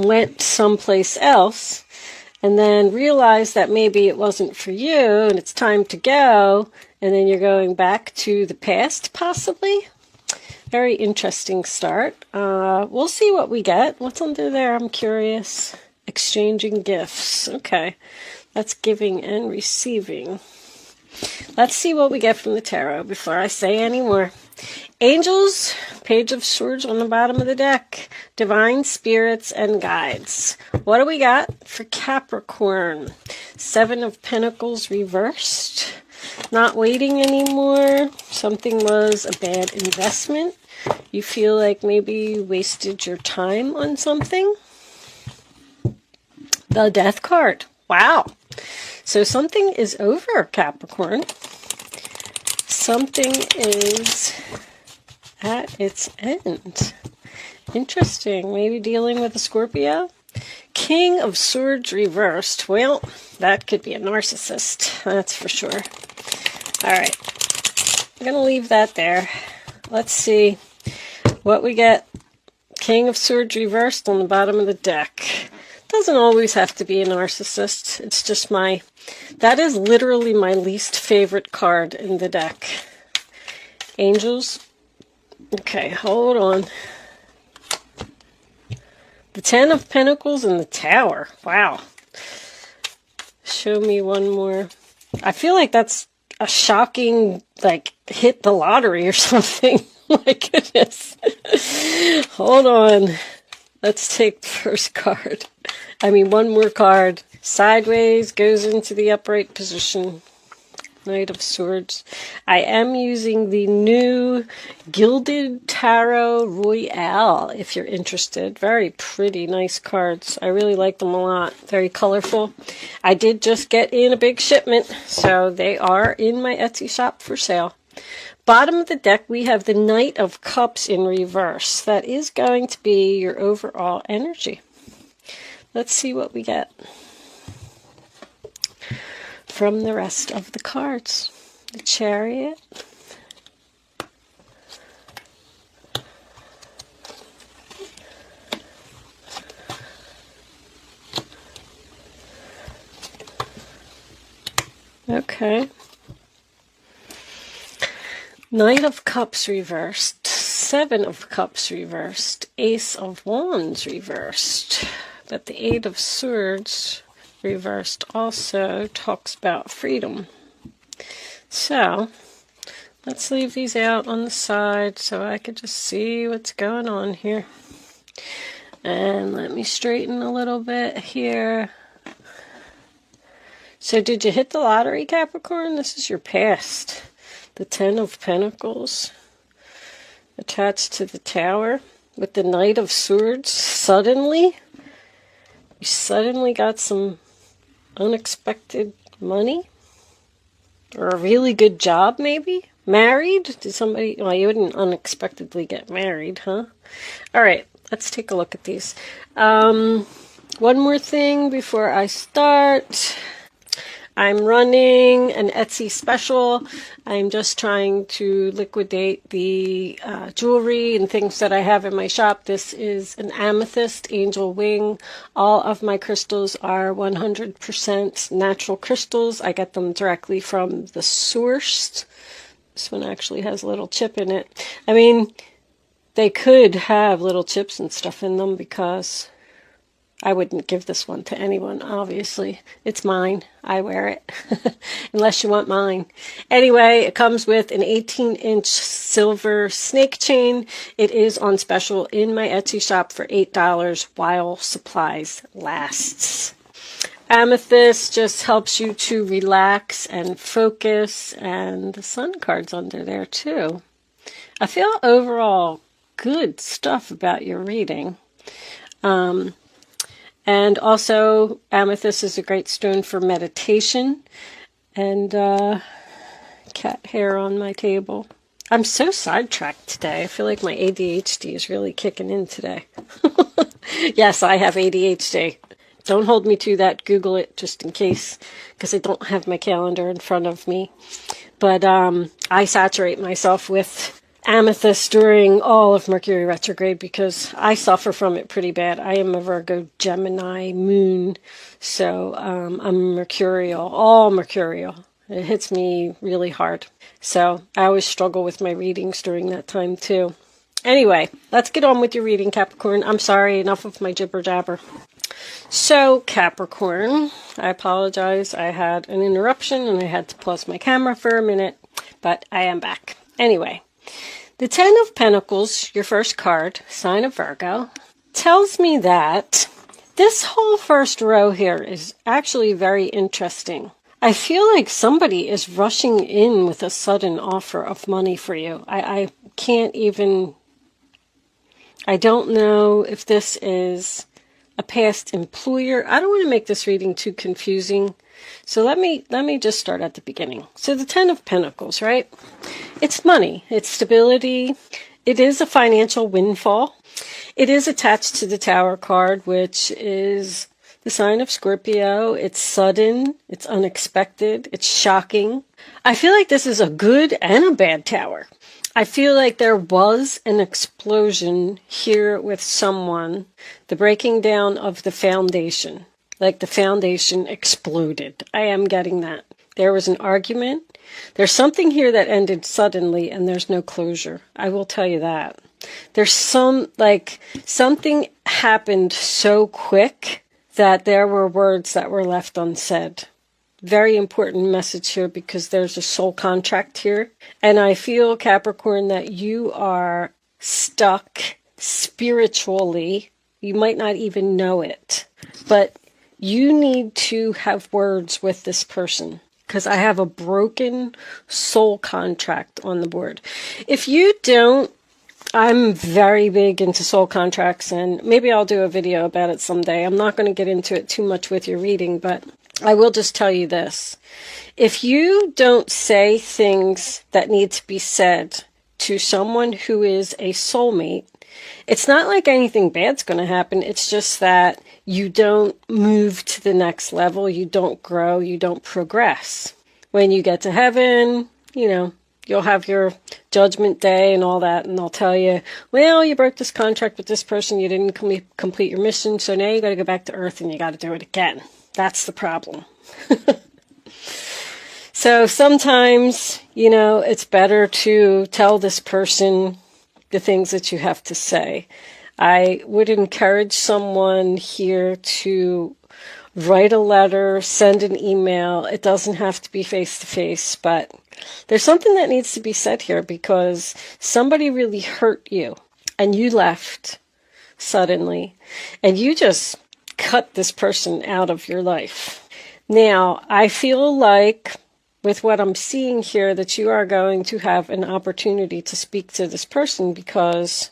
went someplace else, and then realized that maybe it wasn't for you and it's time to go, and then you're going back to the past, possibly. Very interesting start. We'll see what we get. What's under there? I'm curious. Exchanging gifts. Okay. That's giving and receiving. Let's see what we get from the tarot before I say any more. Angels, Page of Swords on the bottom of the deck. Divine spirits and guides. What do we got for Capricorn? Seven of Pentacles reversed. Not waiting anymore. Something was a bad investment. You feel like maybe you wasted your time on something. The Death card. Wow. So something is over, Capricorn. Something is at its end. Interesting. Maybe dealing with a Scorpio. King of Swords reversed. Well, that could be a narcissist. That's for sure. All right. I'm going to leave that there. Let's see what we get. King of Swords reversed on the bottom of the deck. Doesn't always have to be a narcissist. It's just that is literally my least favorite card in the deck. Angels. Okay, hold on. The Ten of Pentacles and the Tower. Wow. Show me one more. I feel like that's a shocking, hit the lottery or something. My goodness. Hold on. Let's take the first card. One more card. Sideways goes into the upright position. Knight of Swords. I am using the new Gilded Tarot Royale, if you're interested. Very pretty, nice cards. I really like them a lot. Very colorful. I did just get in a big shipment, so they are in my Etsy shop for sale. Bottom of the deck, we have the Knight of Cups in reverse. That is going to be your overall energy. Let's see what we get from the rest of the cards. The Chariot. Okay. Knight of Cups reversed. Seven of Cups reversed. Ace of Wands reversed. But the Eight of Swords reversed also talks about freedom. So, let's leave these out on the side so I can just see what's going on here. And let me straighten a little bit here. So did you hit the lottery, Capricorn? This is your past. The Ten of Pentacles attached to the Tower with the Knight of Swords. Suddenly, you suddenly got some unexpected money, or a really good job, maybe? Married? Did somebody... Well, you wouldn't unexpectedly get married, huh? All right, let's take a look at these. One more thing before I start. I'm running an Etsy special. I'm just trying to liquidate the jewelry and things that I have in my shop. This is an amethyst angel wing. All of my crystals are 100% natural crystals. I get them directly from the source. This one actually has a little chip in it. They could have little chips and stuff in them because I wouldn't give this one to anyone, obviously. It's mine. I wear it. Unless you want mine. Anyway, it comes with an 18-inch silver snake chain. It is on special in my Etsy shop for $8 while supplies lasts. Amethyst just helps you to relax and focus, and the Sun card's under there too. I feel overall good stuff about your reading. And also, amethyst is a great stone for meditation. And cat hair on my table. I'm so sidetracked today. I feel like my ADHD is really kicking in today. Yes, I have ADHD. Don't hold me to that. Google it just in case, because I don't have my calendar in front of me. But I saturate myself with amethyst during all of Mercury retrograde because I suffer from it pretty bad. I am a Virgo Gemini moon, so I'm mercurial, all mercurial. It hits me really hard. So I always struggle with my readings during that time too. Anyway, let's get on with your reading, Capricorn. I'm sorry, enough of my jibber jabber. So, Capricorn, I apologize. I had an interruption and I had to pause my camera for a minute, but I am back. Anyway, the Ten of Pentacles, your first card, sign of Virgo, tells me that this whole first row here is actually very interesting. I feel like somebody is rushing in with a sudden offer of money for you. I can't even... I don't know if this is a past employer. I don't want to make this reading too confusing. So let me just start at the beginning. So the Ten of Pentacles, right? It's money. It's stability. It is a financial windfall. It is attached to the Tower card, which is the sign of Scorpio. It's sudden. It's unexpected. It's shocking. I feel like this is a good and a bad tower. I feel like there was an explosion here with someone, the breaking down of the foundation, like the foundation exploded. I am getting that. There was an argument. There's something here that ended suddenly and there's no closure. I will tell you that. There's something happened so quick that there were words that were left unsaid. Very important message here because there's a soul contract here. And I feel, Capricorn, that you are stuck spiritually. You might not even know it. But you need to have words with this person. Because I have a broken soul contract on the board. If you don't, I'm very big into soul contracts. And maybe I'll do a video about it someday. I'm not going to get into it too much with your reading, but I will just tell you this. If you don't say things that need to be said to someone who is a soulmate, it's not like anything bad's going to happen. It's just that you don't move to the next level. You don't grow. You don't progress. When you get to heaven, you'll have your judgment day and all that. And they'll tell you, well, you broke this contract with this person. You didn't complete your mission. So now you got to go back to Earth and you got to do it again. That's the problem. So sometimes, it's better to tell this person the things that you have to say. I would encourage someone here to write a letter, send an email. It doesn't have to be face-to-face, but there's something that needs to be said here because somebody really hurt you and you left suddenly and you just cut this person out of your life. Now, I feel like with what I'm seeing here that you are going to have an opportunity to speak to this person because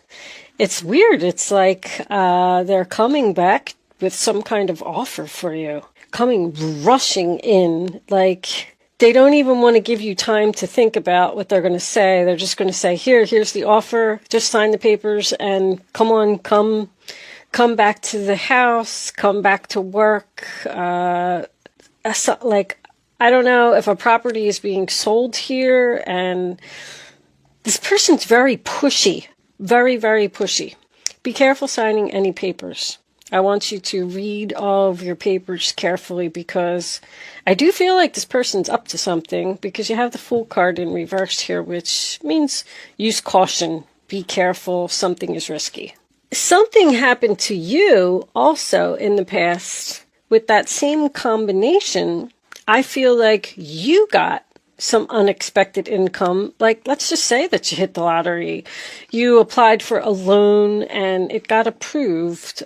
it's weird. It's like they're coming back with some kind of offer for you, coming rushing in. Like they don't even want to give you time to think about what they're going to say. They're just going to say, here's the offer. Just sign the papers and come back to the house, come back to work. I don't know if a property is being sold here, and this person's very pushy, very, very pushy. Be careful signing any papers. I want you to read all of your papers carefully because I do feel like this person's up to something because you have the Fool card in reverse here, which means use caution, be careful, something is risky. Something happened to you also in the past with that same combination. I feel like you got some unexpected income. Like, let's just say that you hit the lottery. You applied for a loan and it got approved.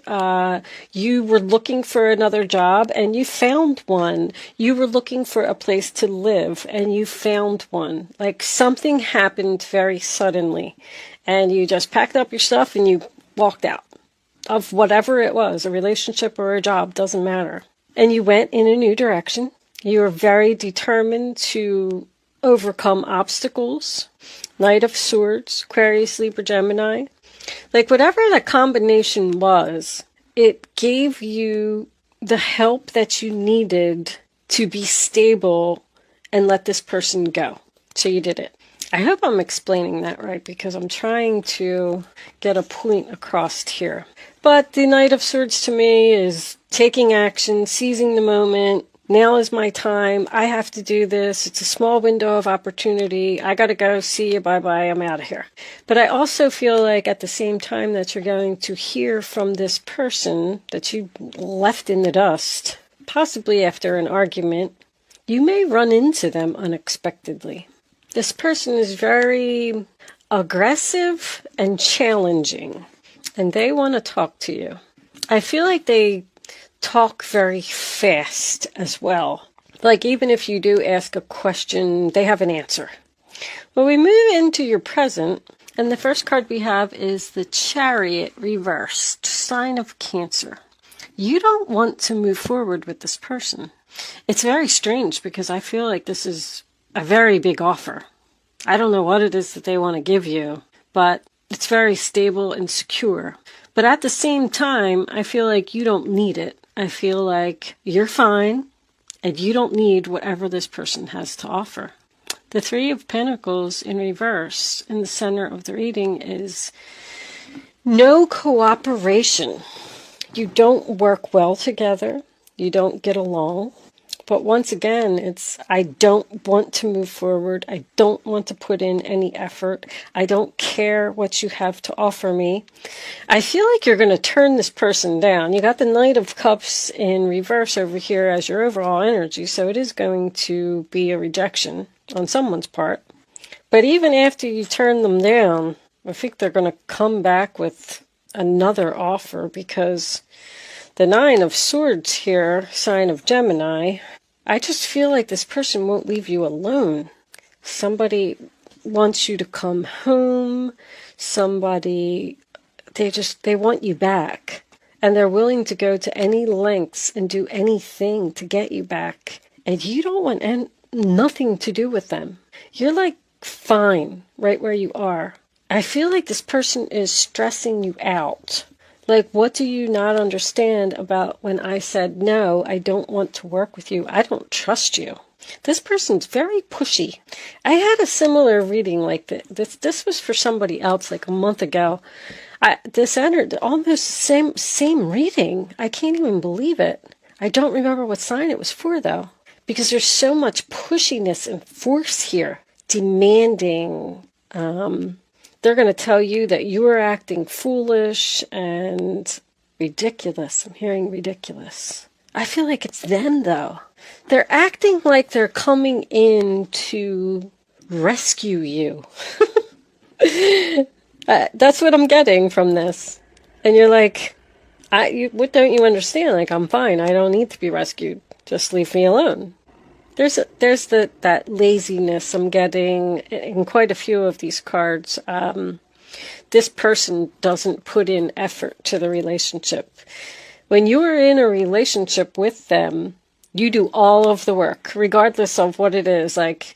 You were looking for another job and you found one. You were looking for a place to live and you found one. Like something happened very suddenly and you just packed up your stuff and you walked out of whatever it was, a relationship or a job, doesn't matter. And you went in a new direction. You are very determined to overcome obstacles. Knight of Swords, Aquarius, Libra, Gemini. Like whatever the combination was, it gave you the help that you needed to be stable and let this person go. So you did it. I hope I'm explaining that right, because I'm trying to get a point across here. But the Knight of Swords to me is taking action, seizing the moment. Now is my time. I have to do this. It's a small window of opportunity. I got to go. See you. Bye-bye. I'm out of here. But I also feel like at the same time that you're going to hear from this person that you left in the dust, possibly after an argument, you may run into them unexpectedly. This person is very aggressive and challenging, and they want to talk to you. I feel like they talk very fast as well. Like even if you do ask a question, they have an answer. Well, we move into your present, and the first card we have is the Chariot reversed, sign of Cancer. You don't want to move forward with this person. It's very strange because I feel like this is a very big offer. I don't know what it is that they want to give you, but it's very stable and secure. But at the same time, I feel like you don't need it. I feel like you're fine and you don't need whatever this person has to offer. The Three of Pentacles in reverse in the center of the reading is no cooperation. You don't work well together. You don't get along. But once again, it's I don't want to move forward. I don't want to put in any effort. I don't care what you have to offer me. I feel like you're going to turn this person down. You got the Knight of Cups in reverse over here as your overall energy, so it is going to be a rejection on someone's part. But even after you turn them down, I think they're going to come back with another offer, because the Nine of Swords here, sign of Gemini, I just feel like this person won't leave you alone. Somebody wants you to come home. Somebody, they want you back. And they're willing to go to any lengths and do anything to get you back. And you don't want nothing to do with them. You're like fine right where you are. I feel like this person is stressing you out. Like, what do you not understand about when I said, no, I don't want to work with you. I don't trust you. This person's very pushy. I had a similar reading like this. This was for somebody else like a month ago. This entered almost the same reading. I can't even believe it. I don't remember what sign it was for, though, because there's so much pushiness and force here, demanding. They're going to tell you that you are acting foolish and ridiculous. I'm hearing ridiculous. I feel like it's them, though. They're acting like they're coming in to rescue you. That's what I'm getting from this. And you're like, what don't you understand? Like, I'm fine. I don't need to be rescued. Just leave me alone. There's that laziness I'm getting in quite a few of these cards. This person doesn't put in effort to the relationship. When you are in a relationship with them, you do all of the work, regardless of what it is. Like,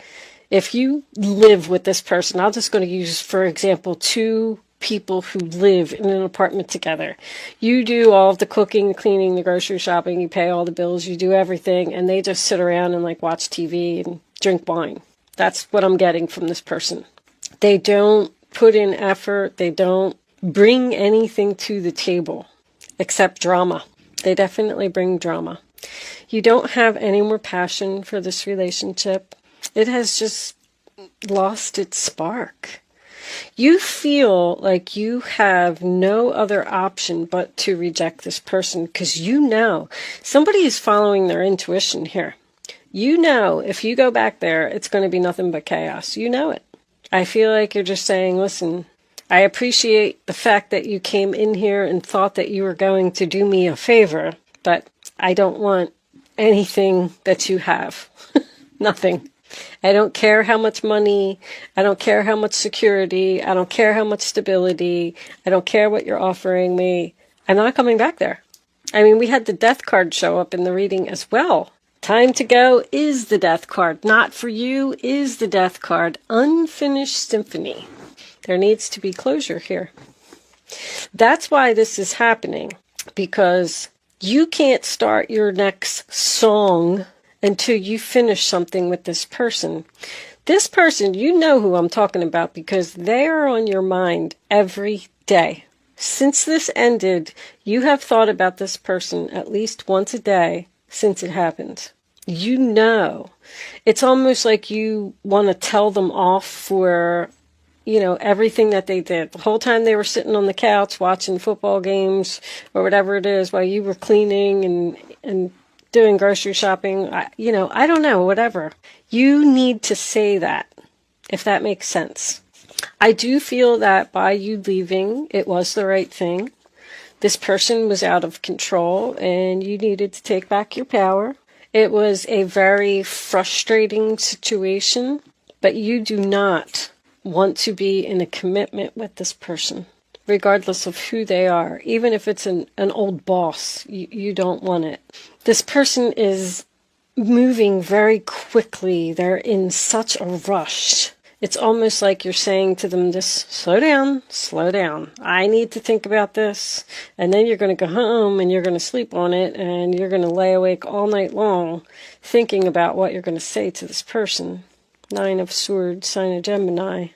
if you live with this person, I'm just going to use, for example, two people who live in an apartment together. You do all of the cooking, cleaning, the grocery shopping, you pay all the bills, you do everything, and they just sit around and like watch TV and drink wine. That's what I'm getting from this person. They don't put in effort. They don't bring anything to the table except drama. They definitely bring drama. You don't have any more passion for this relationship. It has just lost its spark. You feel like you have no other option but to reject this person, because you know somebody is following their intuition here. You know if you go back there, it's going to be nothing but chaos. You know it. I feel like you're just saying, listen, I appreciate the fact that you came in here and thought that you were going to do me a favor, but I don't want anything that you have. Nothing. I don't care how much money, I don't care how much security, I don't care how much stability, I don't care what you're offering me. I'm not coming back there. I mean, we had the Death card show up in the reading as well. Time to go is the Death card. Not for you is the Death card. Unfinished symphony. There needs to be closure here. That's why this is happening, because you can't start your next song until you finish something with this person. This person, you know who I'm talking about because they are on your mind every day. Since this ended, you have thought about this person at least once a day since it happened. You know. It's almost like you want to tell them off for, everything that they did. The whole time they were sitting on the couch watching football games or whatever it is while you were cleaning and doing grocery shopping. I don't know, whatever. You need to say that, if that makes sense. I do feel that by you leaving, it was the right thing. This person was out of control and you needed to take back your power. It was a very frustrating situation, but you do not want to be in a commitment with this person, regardless of who they are. Even if it's an old boss, you don't want it. This person is moving very quickly. They're in such a rush. It's almost like you're saying to them, just slow down. I need to think about this. And then you're going to go home and you're going to sleep on it and you're going to lay awake all night long thinking about what you're going to say to this person. 9 of Swords, sign of Gemini.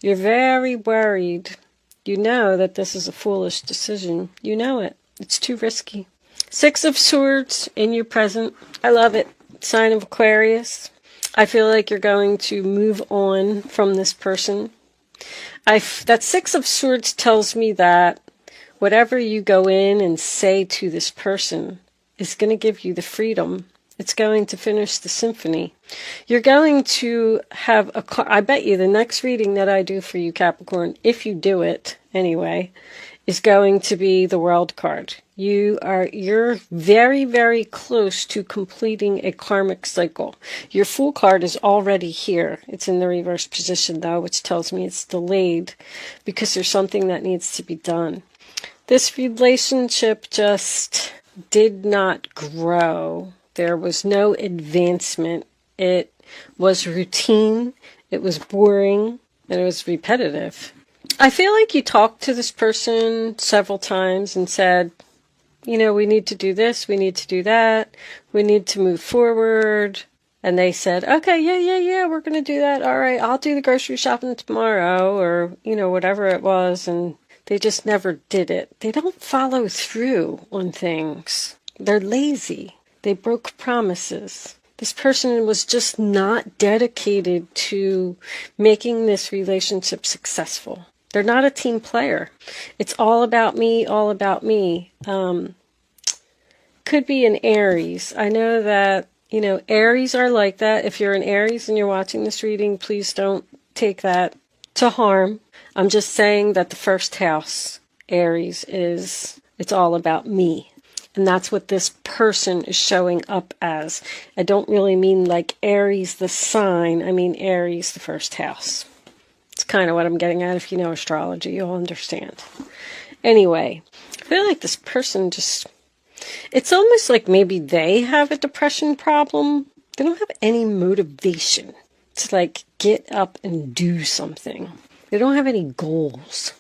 You're very worried. You know that this is a foolish decision. You know it. It's too risky. 6 of Swords in your present. I love it. Sign of Aquarius. I feel like you're going to move on from this person. That 6 of Swords tells me that whatever you go in and say to this person is going to give you the freedom. It's going to finish the symphony. You're going to have I bet you the next reading that I do for you, Capricorn, if you do it anyway, is going to be the World card. You're very, very close to completing a karmic cycle. Your Fool card is already here. It's in the reverse position though, which tells me it's delayed because there's something that needs to be done. This relationship just did not grow. There was no advancement. It was routine, it was boring, and it was repetitive. I feel like you talked to this person several times and said, we need to do this, we need to do that, we need to move forward. And they said, okay, yeah, we're going to do that. All right, I'll do the grocery shopping tomorrow or, whatever it was. And they just never did it. They don't follow through on things. They're lazy. They broke promises. This person was just not dedicated to making this relationship successful. They're not a team player. It's all about me, all about me. Could be an Aries. I know that, Aries are like that. If you're an Aries and you're watching this reading, please don't take that to harm. I'm just saying that the first house, Aries, it's all about me. And that's what this person is showing up as. I don't really mean like Aries the sign. I mean Aries the first house. It's kind of what I'm getting at. If you know astrology, you'll understand. Anyway, I feel like this person it's almost like maybe they have a depression problem. They don't have any motivation to get up and do something. They don't have any goals.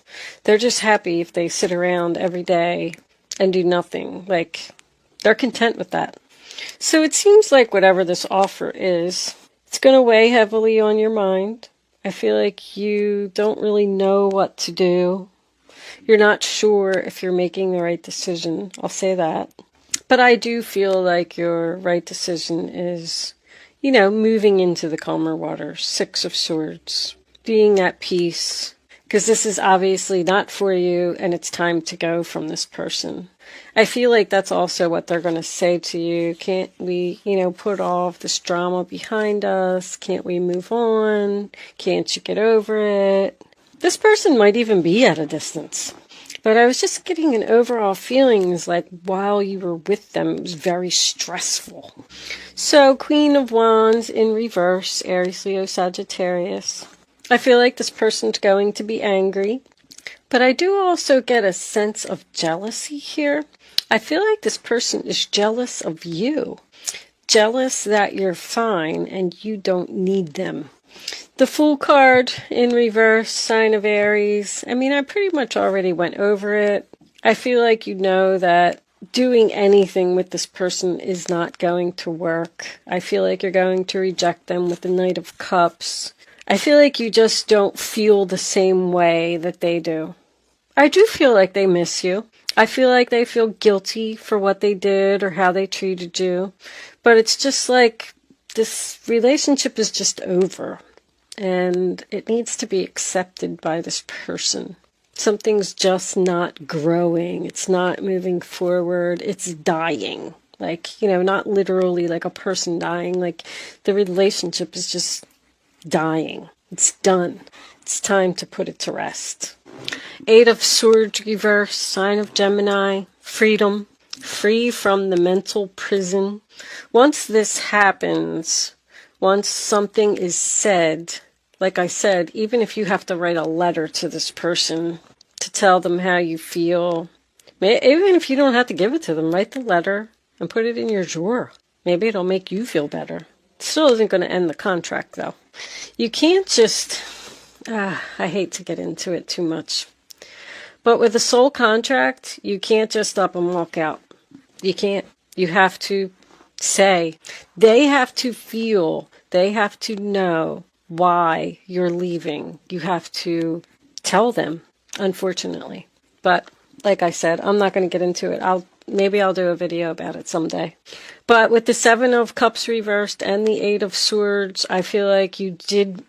They're just happy if they sit around every day and do nothing. They're content with that. So it seems like whatever this offer is, it's going to weigh heavily on your mind. I feel like you don't really know what to do. You're not sure if you're making the right decision. I'll say that. But I do feel like your right decision is, moving into the calmer waters. 6 of Swords. Being at peace. Because this is obviously not for you and it's time to go from this person. I feel like that's also what they're going to say to you. Can't we, put all of this drama behind us? Can't we move on? Can't you get over it? This person might even be at a distance. But I was just getting an overall feeling like while you were with them, it was very stressful. So Queen of Wands in reverse, Aries, Leo, Sagittarius. I feel like this person's going to be angry. But I do also get a sense of jealousy here. I feel like this person is jealous of you. Jealous that you're fine and you don't need them. The Fool card in reverse, sign of Aries. I pretty much already went over it. I feel like you know that doing anything with this person is not going to work. I feel like you're going to reject them with the Knight of Cups. I feel like you just don't feel the same way that they do. I do feel like they miss you. I feel like they feel guilty for what they did or how they treated you. But it's just like this relationship is just over. And it needs to be accepted by this person. Something's just not growing. It's not moving forward. It's dying. Like, you know, not literally like a person dying. Like the relationship is just dying. It's done. It's time to put it to rest. 8 of Swords reverse, sign of Gemini, freedom, free from the mental prison. Once this happens, once something is said, like I said, even if you have to write a letter to this person to tell them how you feel, even if you don't have to give it to them, write the letter and put it in your drawer. Maybe it'll make you feel better. It still isn't going to end the contract, though. You can't just... I hate to get into it too much. But with a soul contract, you can't just up and walk out. You can't. You have to say. They have to feel. They have to know why you're leaving. You have to tell them, unfortunately. But like I said, I'm not going to get into it. Maybe I'll do a video about it someday. But with the 7 of Cups reversed and the 8 of Swords, I feel like you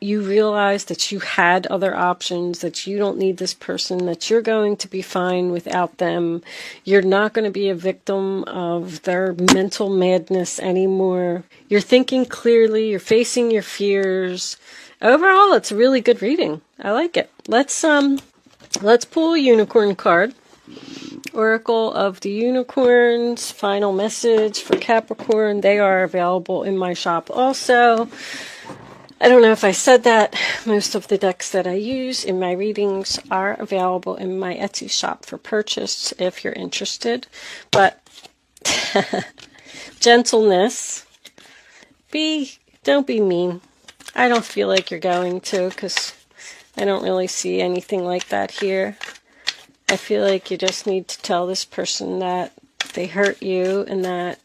realized that you had other options, that you don't need this person, that you're going to be fine without them. You're not going to be a victim of their mental madness anymore. You're thinking clearly, you're facing your fears. Overall, it's a really good reading. I like it. Let's pull a unicorn card. Oracle of the Unicorns, final message for Capricorn. They are available in my shop also. I don't know if I said that. Most of the decks that I use in my readings are available in my Etsy shop for purchase if you're interested. But gentleness. Don't be mean. I don't feel like you're going to, because I don't really see anything like that here. I feel like you just need to tell this person that they hurt you and that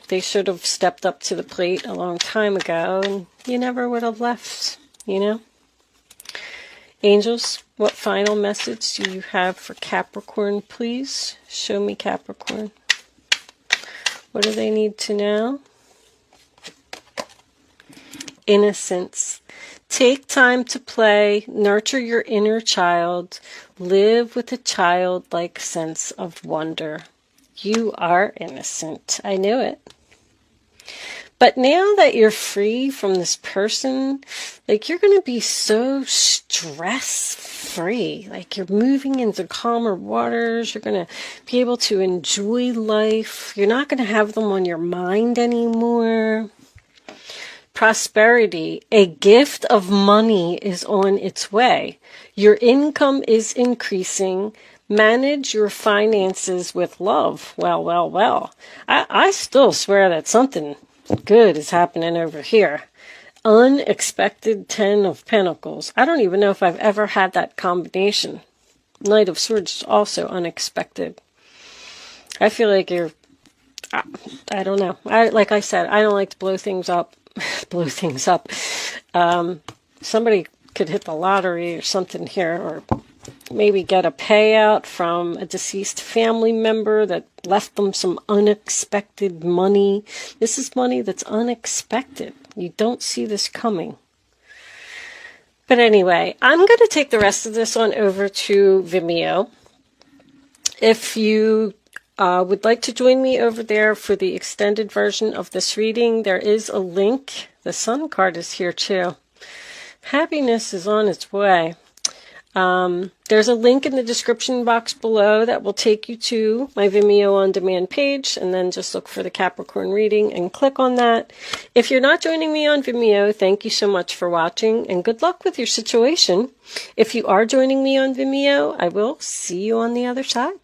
they should have stepped up to the plate a long time ago and you never would have left, you know? Angels, what final message do you have for Capricorn, please? Show me Capricorn. What do they need to know? Innocence. Take time to play, nurture your inner child, live with a childlike sense of wonder. You are innocent. I knew it. But now that you're free from this person, like you're going to be so stress-free. Like you're moving into calmer waters. You're going to be able to enjoy life. You're not going to have them on your mind anymore. Prosperity, a gift of money is on its way. Your income is increasing. Manage your finances with love. Well. I still swear that something good is happening over here. Unexpected 10 of Pentacles. I don't even know if I've ever had that combination. Knight of Swords is also unexpected. I feel like you're... I don't know. Like I said, I don't like to blow things up. Somebody could hit the lottery or something here, or maybe get a payout from a deceased family member that left them some unexpected money. This is money that's unexpected. You don't see this coming. But anyway, I'm going to take the rest of this on over to Vimeo. If you would like to join me over there for the extended version of this reading, there is a link. The Sun card is here too. Happiness is on its way. There's a link in the description box below that will take you to my Vimeo on demand page, and then just look for the Capricorn reading and click on that. If you're not joining me on Vimeo, thank you so much for watching and good luck with your situation. If you are joining me on Vimeo, I will see you on the other side.